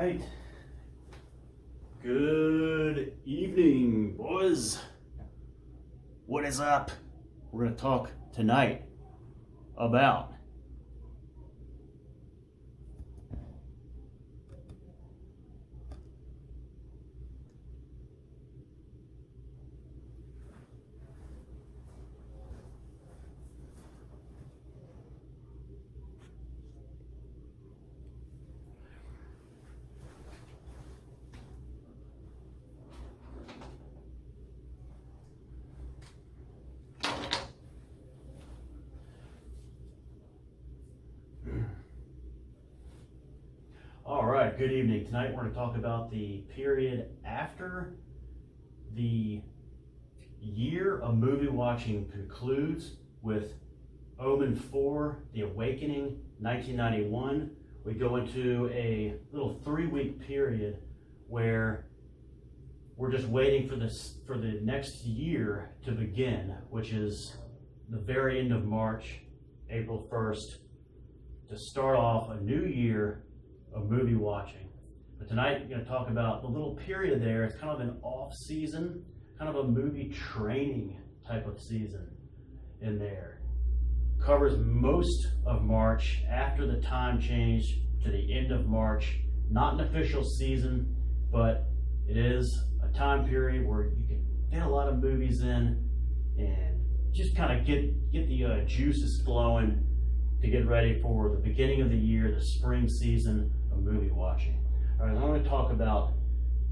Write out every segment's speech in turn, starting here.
right. Good evening, boys. What is up? We're going to talk tonight about good evening. Tonight we're going to talk about the period after the year of movie watching concludes with Omen 4, The Awakening, 1991. We go into a little 3-week period where we're just waiting for the next year to begin, which is the very end of March, April 1st, to start off a new year of movie watching. But tonight we're going to talk about the little period there. It's kind of an off season, kind of a movie training type of season in there. Covers most of March after the time change to the end of March. Not an official season, but it is a time period where you can get a lot of movies in and just kind of get the juices flowing to get ready for the beginning of the year, the spring season of movie watching. All right, I'm going to talk about,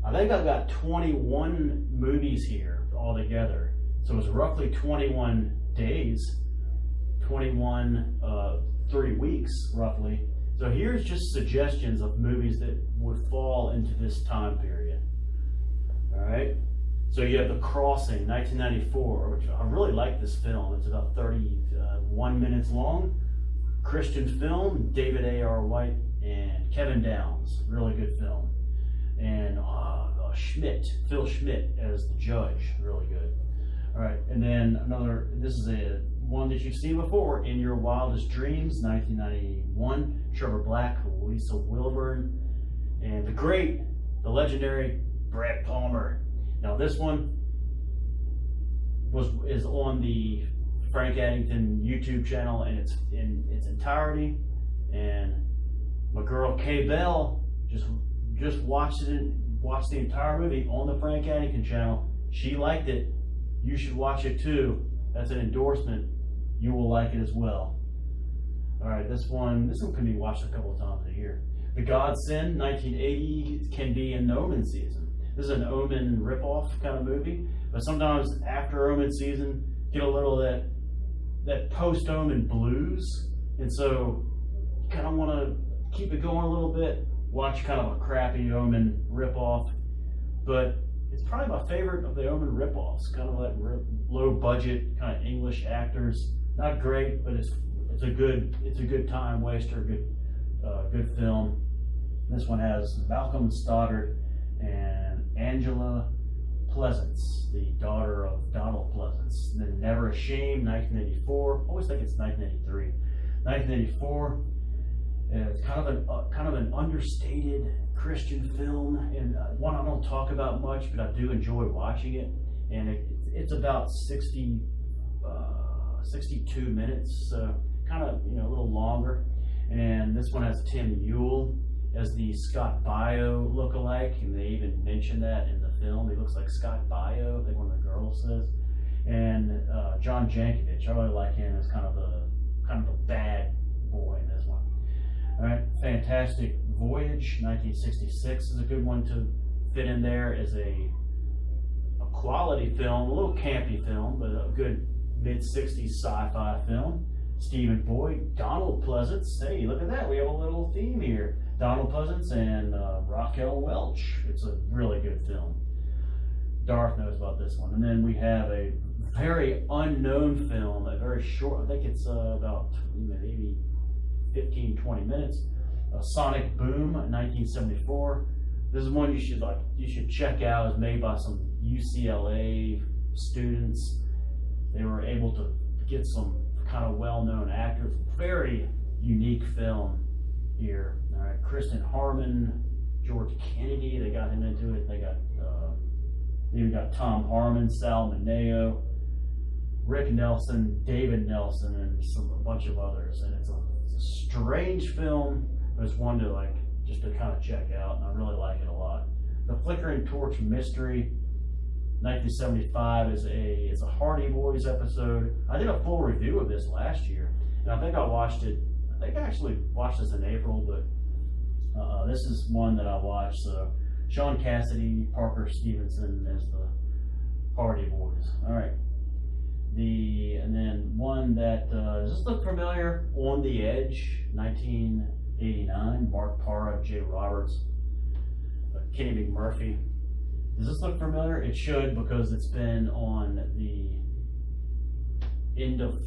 I think I've got 21 movies here altogether. So it's roughly 21 days, 3 weeks roughly. So here's just suggestions of movies that would fall into this time period. All right. So you have The Crossing, 1994, which I really like this film. It's about 31 minutes long. Christian film, David A.R. White and Kevin Downs, really good film. And Phil Schmidt as the judge, really good. All right, and then another, this is one that you've seen before, In Your Wildest Dreams, 1991, Trevor Black, Lisa Wilburn, and the legendary Brad Palmer. Now this one is on the Frank Addington YouTube channel and it's in its entirety, and my girl Kay Bell just watched the entire movie on the Frank Addington channel. She liked it. You should watch it too. That's an endorsement. You will like it as well. All right, this one can be watched a couple of times a year. The Godsend, 1980, can be in the Omen season. This is an Omen ripoff kind of movie, but sometimes after Omen season, get a little of that post-Omen blues, and so you kind of want to keep it going a little bit. Watch kind of a crappy Omen ripoff, but it's probably my favorite of the Omen ripoffs. Kind of like low-budget kind of English actors, not great, but it's a good time waster, good film. This one has Malcolm Stoddard and Angela Pleasance, the daughter of Donald Pleasance. Then Never Ashamed, 1984. Always think it's 1983. 1984. It's kind of an understated Christian film, and one I don't talk about much, but I do enjoy watching it. And it's about 62 minutes, so kind of a little longer. And this one has Tim Yule as the Scott Baio lookalike, and they even mention that in the film. He looks like Scott Baio, I think one of the girls says. And John Jankovic, I really like him as kind of a bad boy in this one. All right, Fantastic Voyage, 1966 is a good one to fit in there as a quality film, a little campy film, but a good mid-60s sci-fi film. Stephen Boyd, Donald Pleasance. Hey, look at that, we have a little theme here. Donald Pleasance and Raquel Welch. It's a really good film. Darth knows about this one. And then we have a very unknown film, a very short, I think it's about maybe 15-20 minutes. Sonic Boom, 1974. This is one you should check out. It's made by some UCLA students. They were able to get some kind of well-known actors. Very unique film here. All right, Kristen Harmon, George Kennedy. They got him into it. They got even got Tom Harmon, Sal Mineo, Rick Nelson, David Nelson, and a bunch of others. And it's a strange film, but it's one to like just to kind of check out, and I really like it a lot. The Flickering Torch Mystery, 1975, is a Hardy Boys episode. I did a full review of this last year, and I think I watched it. I think I actually watched this in April, but this is one that I watched. So Sean Cassidy, Parker Stevenson as the Hardy Boys. All right. And then one that does this look familiar? On the Edge, 1989. Mark Parra, Jay Roberts, Kenny McMurphy. Does this look familiar? It should, because it's been on the end of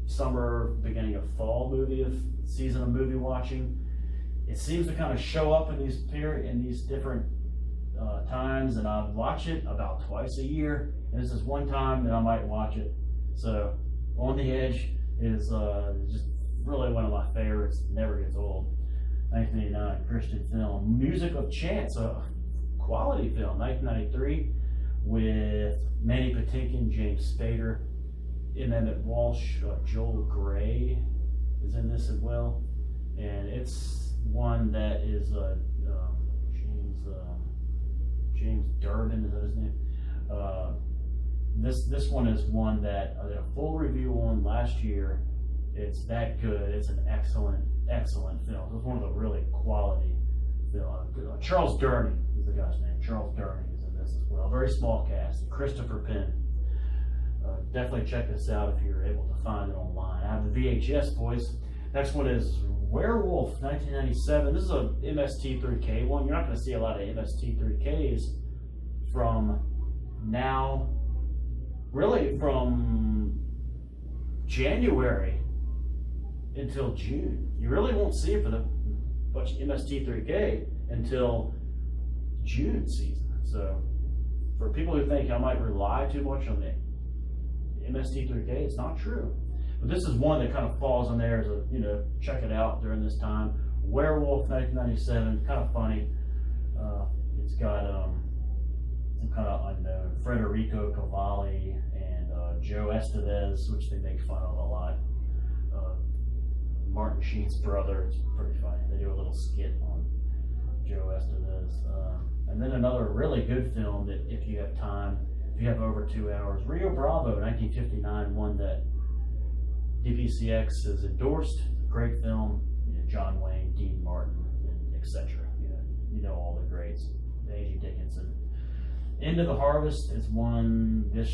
summer, beginning of fall season of movie watching. It seems to kind of show up in these different times, and I watch it about twice a year. And this is one time that I might watch it. So, On the Edge is just really one of my favorites. Never gets old. 1989 Christian film. Music of Chance, a quality film. 1993 with Manny Patinkin, James Spader, Emmett Walsh, Joel Grey is in this as well. And it's one that is James Durbin, is that his name? This one is one that I did a full review on last year. It's that good. It's an excellent film. It's one of the really quality films. Charles Durning is the guy's name. Charles Durning is in this as well. Very small cast. Christopher Penn. Definitely check this out if you're able to find it online. I have the VHS, boys. Next one is Werewolf, 1997. This is a MST3K one. You're not going to see a lot of MST3Ks from now, really from January until June. You really won't see it for the bunch of MST3K until June season. So for people who think I might rely too much on the MST3K, it's not true. But this is one that kind of falls in there as a, check it out during this time. Werewolf, 1997, kind of funny. It's got some kind of unknown Federico Cavalli and Joe Estevez, which they make fun of a lot. Martin Sheen's brother. It's pretty funny. They do a little skit on Joe Estevez. And then another really good film that if you have time, if you have over 2 hours, Rio Bravo, 1959, one that DPCX has endorsed. Great film. John Wayne, Dean Martin, etc. You know all the greats. A.G. Dickinson. End of the Harvest is one. This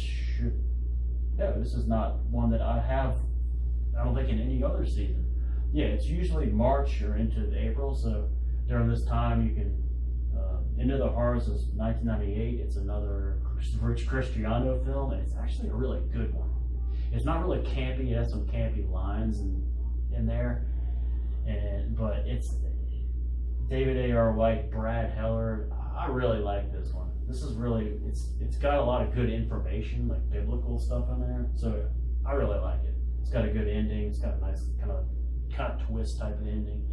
is not one that I have. I don't think in any other season. Yeah, it's usually March or into April. So during this time, you can. End of the Harvest is 1998. It's another Rich Cristiano film, and it's actually a really good one. It's not really campy. It has some campy lines in there, but it's David A.R. White, Brad Heller. I really like this one. This is really it's got a lot of good information, like biblical stuff in there. So I really like it. It's got a good ending. It's got a nice kind of twist type of ending.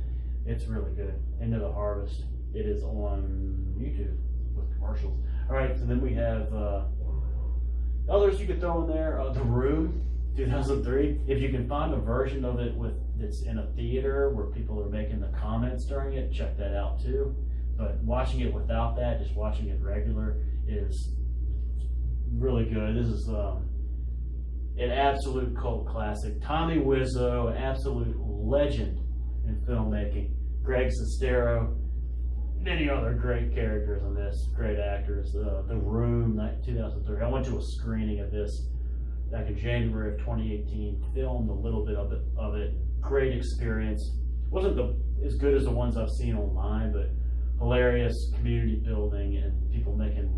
It's really good. End of the Harvest. It is on YouTube with commercials. All right, so then we have others you could throw in there. The Room, 2003. If you can find a version of it that's in a theater where people are making the comments during it, check that out too. But watching it without that, just watching it regular, is really good. This is an absolute cult classic. Tommy Wiseau, an absolute legend in filmmaking. Greg Sestero, many other great characters in this, great actors. The Room, 2003. I went to a screening of this back in January of 2018. Filmed a little bit of it. Great experience. Wasn't as good as the ones I've seen online, but hilarious community building and people making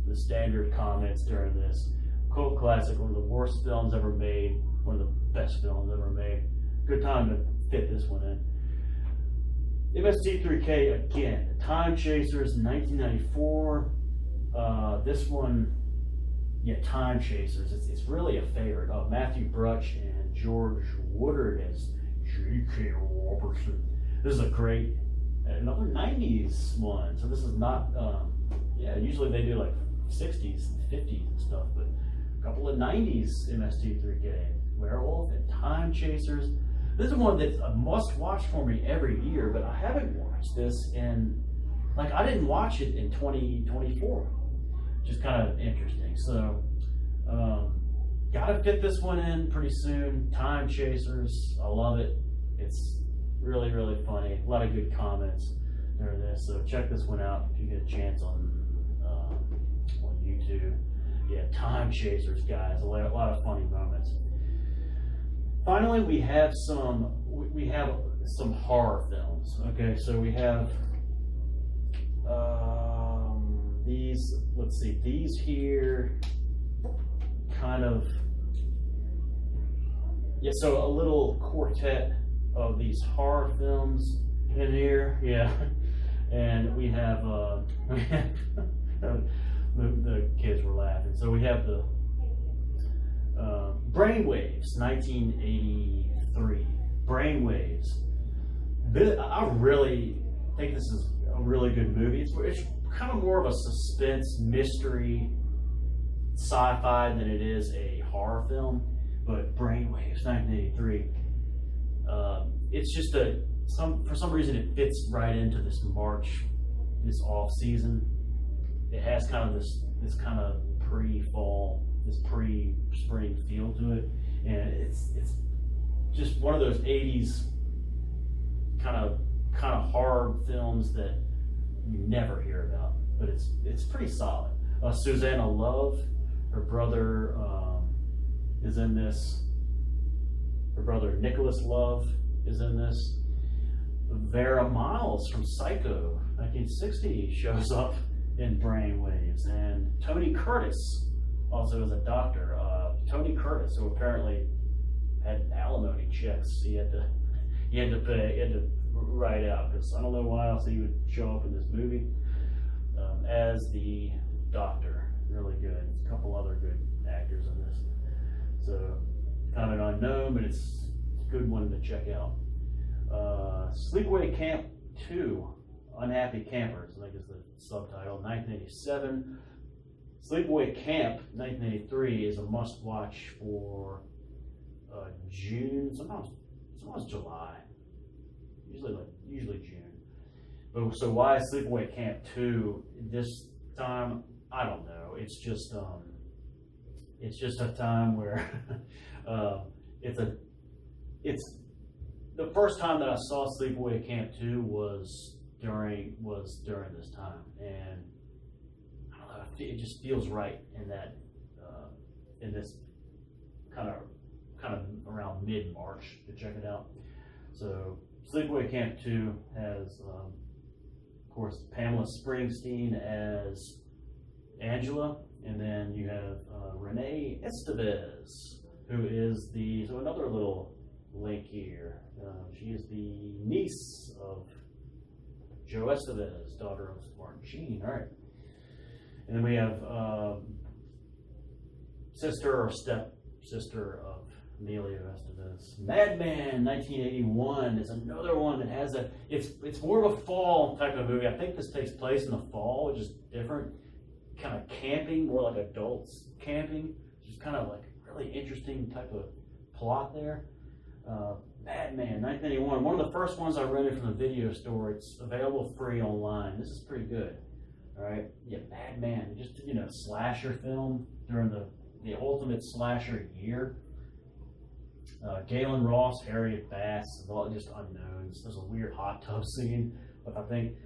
the standard comments during this. Cult classic, one of the worst films ever made, one of the best films ever made. Good time to fit this one in. MST3K again, Time Chasers, 1994. This one, Time Chasers. It's really a favorite. Matthew Brutch and George Woodard as J.K. Robertson. This is a great another 90s one. So this is not, usually they do like 60s and 50s and stuff, but a couple of 90s MST3K, Werewolf and Time Chasers. This is one that's a must watch for me every year, but I haven't watched this in, like, I didn't watch it in 2024, which is kind of interesting. So, gotta fit this one in pretty soon. Time Chasers, I love it. It's really, really funny. A lot of good comments during this. So check this one out if you get a chance on YouTube. Yeah, Time Chasers, guys. A lot of funny moments. Finally, we have some horror films. Okay, so we have these. Let's see, these here. Kind of, yeah. So a little quartet of these horror films in here, yeah. And we have the kids were laughing. So we have the Brainwaves, 1983. Brainwaves. I really think this is a really good movie. It's kind of more of a suspense mystery sci-fi than it is a horror film. But Brainwaves, 1983. It's just for some reason it fits right into this March, this off season. It has kind of this kind of pre-fall, this pre-spring feel to it, and it's just one of those 80s kind of horror films that you never hear about, but it's pretty solid. Susanna Love, her brother is in this. Her brother Nicholas Love is in this. Vera Miles from Psycho, 1960, shows up in Brainwaves, and Tony Curtis also is a doctor. Tony Curtis, who apparently had alimony checks he had to pay, he had to write out, because I don't know why else he would show up in this movie as the doctor. Really good. A couple other good actors in this. So kind of an unknown, but it's a good one to check out. Sleepaway Camp 2, Unhappy Campers, I think is the subtitle, 1987. Sleepaway Camp, 1983, is a must-watch for June, sometimes July, usually June. But so why Sleepaway Camp 2 this time? I don't know. It's just a time where it's the first time that I saw Sleepaway Camp 2 was during this time, and I don't know, it just feels right in that in this kind of around mid-March to check it out. So Sleepaway Camp 2 has of course Pamela Springsteen as Angela, and then you have Renee Estevez, who is another little link here. She is the niece of Joe Estevez, daughter of Martin Sheen. All right, and then we have sister or step sister of Emilio Estevez. Madman, 1981, is another one that has it's more of a fall type of movie. I think this takes place in the fall, which is different. Kind of camping, more like adults camping, which is kind of like really interesting type of plot there. Madman, 1981, one of the first ones I rented from the video store. It's available free online. This is pretty good. All right, yeah, Madman, just slasher film during the ultimate slasher year. Galen Ross, Harriet Bass, all just unknowns. There's a weird hot tub scene, but I think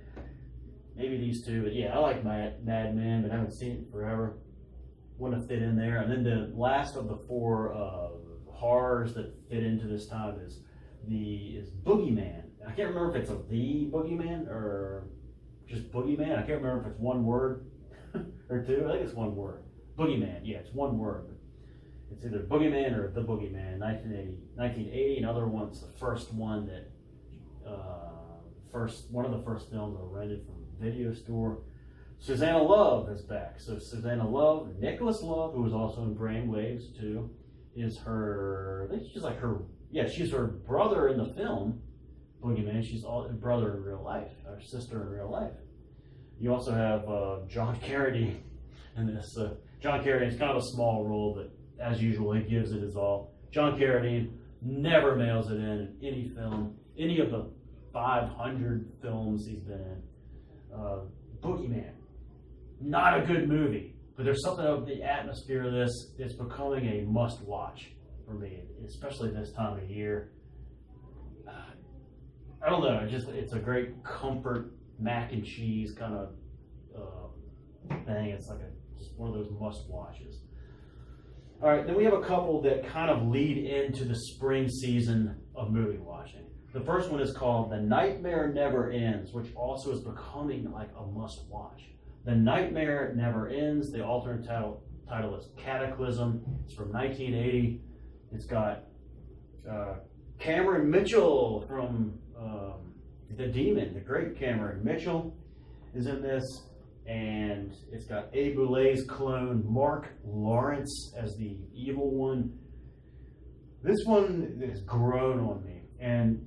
maybe these two. But yeah, I like Madman, but I haven't seen it forever. Wouldn't have fit in there. And then the last of the four horrors that fit into this time is Boogeyman. I can't remember if it's the Boogeyman or just Boogeyman. I can't remember if it's one word or two. I think it's one word. Boogeyman. Yeah, it's one word. It's either Boogeyman or The Boogeyman, 1980. Another one's the first one that, one of the first films I rented from the video store. Susanna Love is back. So Susanna Love, Nicholas Love, who was also in Brainwaves too, is her, I think she's like her, yeah, she's her brother in the film, Boogeyman. She's her brother in real life, or sister in real life. You also have John Carradine in this. John Carradine is kind of a small role, but as usual, he gives it his all. John Carradine never mails it in any film, any of the 500 films he's been in. Boogeyman, not a good movie, but there's something about the atmosphere of this. It's becoming a must-watch for me, especially this time of year. I don't know, it's a great comfort mac and cheese kind of thing. It's like just one of those must-watches. All right, then we have a couple that kind of lead into the spring season of movie watching. The first one is called The Nightmare Never Ends, which also is becoming like a must-watch. The Nightmare Never Ends. The alternate title is Cataclysm. It's from 1980. It's got Cameron Mitchell from The Demon. The great Cameron Mitchell is in this. And it's got Abe Boulet's clone Mark Lawrence as the evil one. This one has grown on me. And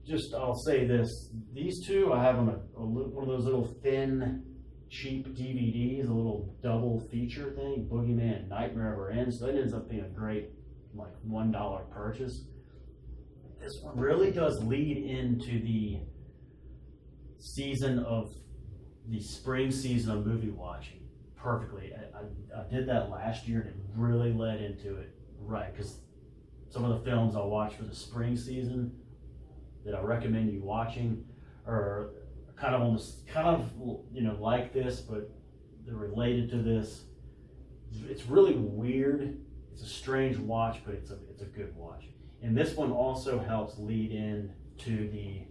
just, I'll say this. These two, I have on one of those little thin, cheap DVDs, a little double feature thing, Boogeyman and Nightmare Never Ends. So it ends up being a great, like, $1 purchase. This one really does lead into the spring season of movie watching perfectly. I did that last year and it really led into it right, because some of the films I'll watch for the spring season that I recommend you watching are kind of like this, but they're related to this. It's really weird. It's a strange watch, but it's a good watch. And this one also helps lead in to the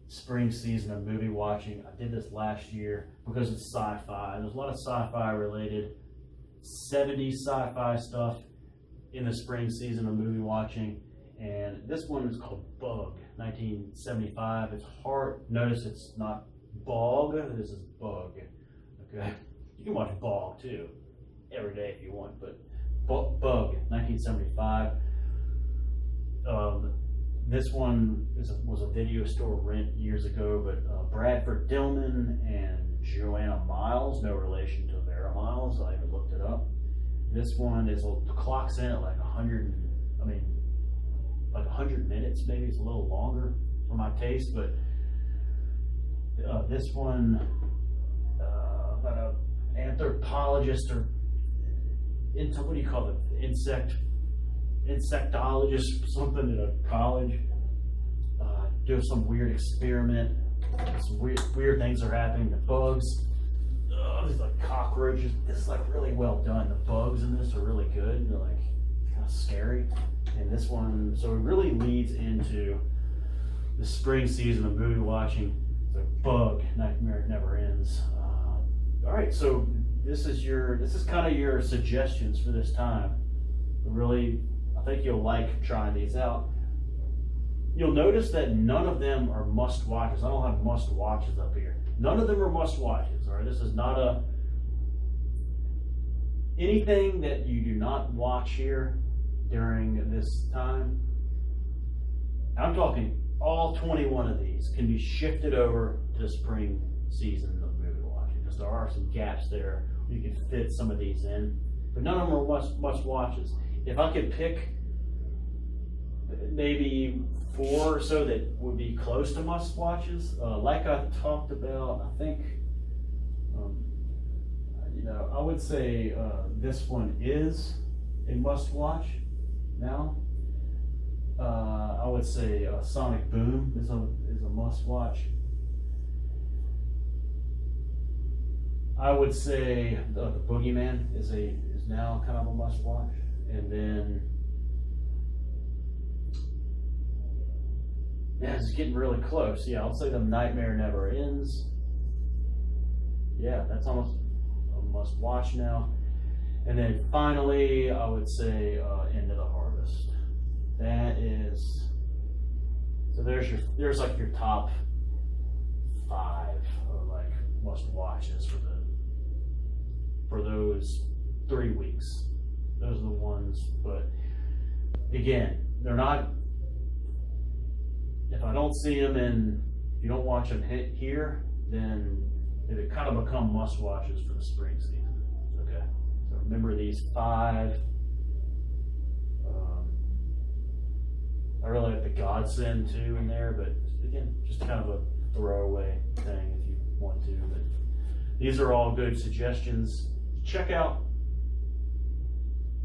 spring season of movie watching. I did this last year because it's sci-fi. There's a lot of sci-fi related 70s sci-fi stuff in the spring season of movie watching. And this one is called Bug, 1975. It's hard. Notice it's not Bog. This is Bug. Okay. You can watch Bog too every day if you want, but Bug, 1975. This one was a video store rent years ago, but Bradford Dillman and Joanna Miles, no relation to Vera Miles. I even looked it up. This one clocks in at like 100 minutes, maybe it's a little longer for my taste, but this one, about an anthropologist or what do you call it? Insectologist, something at a college, do some weird experiment. Some weird things are happening. The bugs, there's like cockroaches. This is like really well done. The bugs in this are really good. They're like kind of scary. And this one, so it really leads into the spring season of movie watching. The Bug, Nightmare Never Ends. All right, so this is kind of your suggestions for this time. Really, I think you'll like trying these out. You'll notice that none of them are must-watches. I don't have must-watches up here. None of them are must-watches. All right, this is not anything that you do not watch here during this time. I'm talking all 21 of these can be shifted over to the spring season of movie watching, because there are some gaps there where you can fit some of these in. But none of them are must-watches. If I could pick maybe 4 or so that would be close to must-watches, like I talked about, I think, I would say this one is a must-watch now. I would say Sonic Boom is a must-watch. I would say the Boogeyman is now kind of a must-watch. And then, it's getting really close. Yeah, I'll say The Nightmare Never Ends. Yeah, that's almost a must-watch now. And then finally, I would say End of the Harvest. That is, so there's like your top 5 of like must-watches for those 3 weeks. Those are the ones, but again, they're not if I don't see them if you don't watch them hit here, then they kind of become must-watches for the spring season. Okay, so remember these 5. I really like the Godsend too in there, but again, just kind of a throwaway thing if you want to. But these are all good suggestions. Check out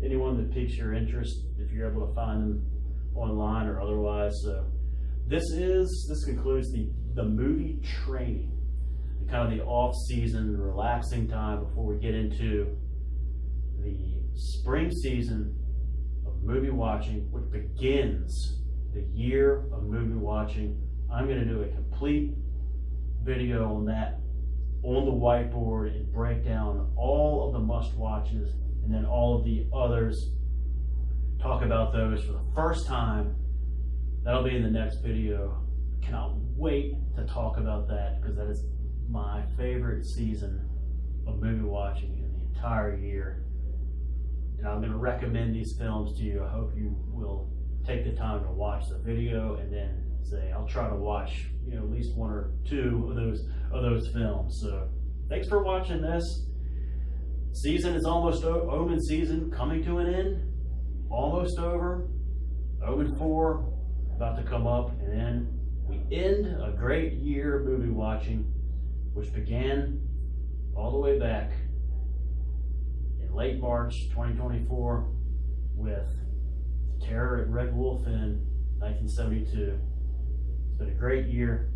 anyone that piques your interest if you're able to find them online or otherwise. So this concludes the movie training, kind of the off-season relaxing time before we get into the spring season of movie watching, which begins the year of movie watching. I'm going to do a complete video on that on the whiteboard and break down all of the must-watches and then all of the others. Talk about those for the first time. That'll be in the next video. Cannot wait to talk about that because that is my favorite season of movie watching in the entire year. And I'm going to recommend these films to you. I hope you will take the time to watch the video and then say, I'll try to watch, at least 1 or 2 of those films. So thanks for watching this. Season is almost Omen season coming to an end. Almost over. Omen 4 about to come up, and then we end a great year of movie watching, which began all the way back in late March 2024 with the terror at Red Wolf Inn, 1972. It's been a great year.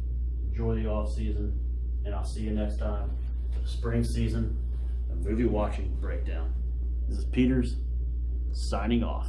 Enjoy the off season, and I'll see you next time for the spring season of movie watching breakdown. This is Peters signing off.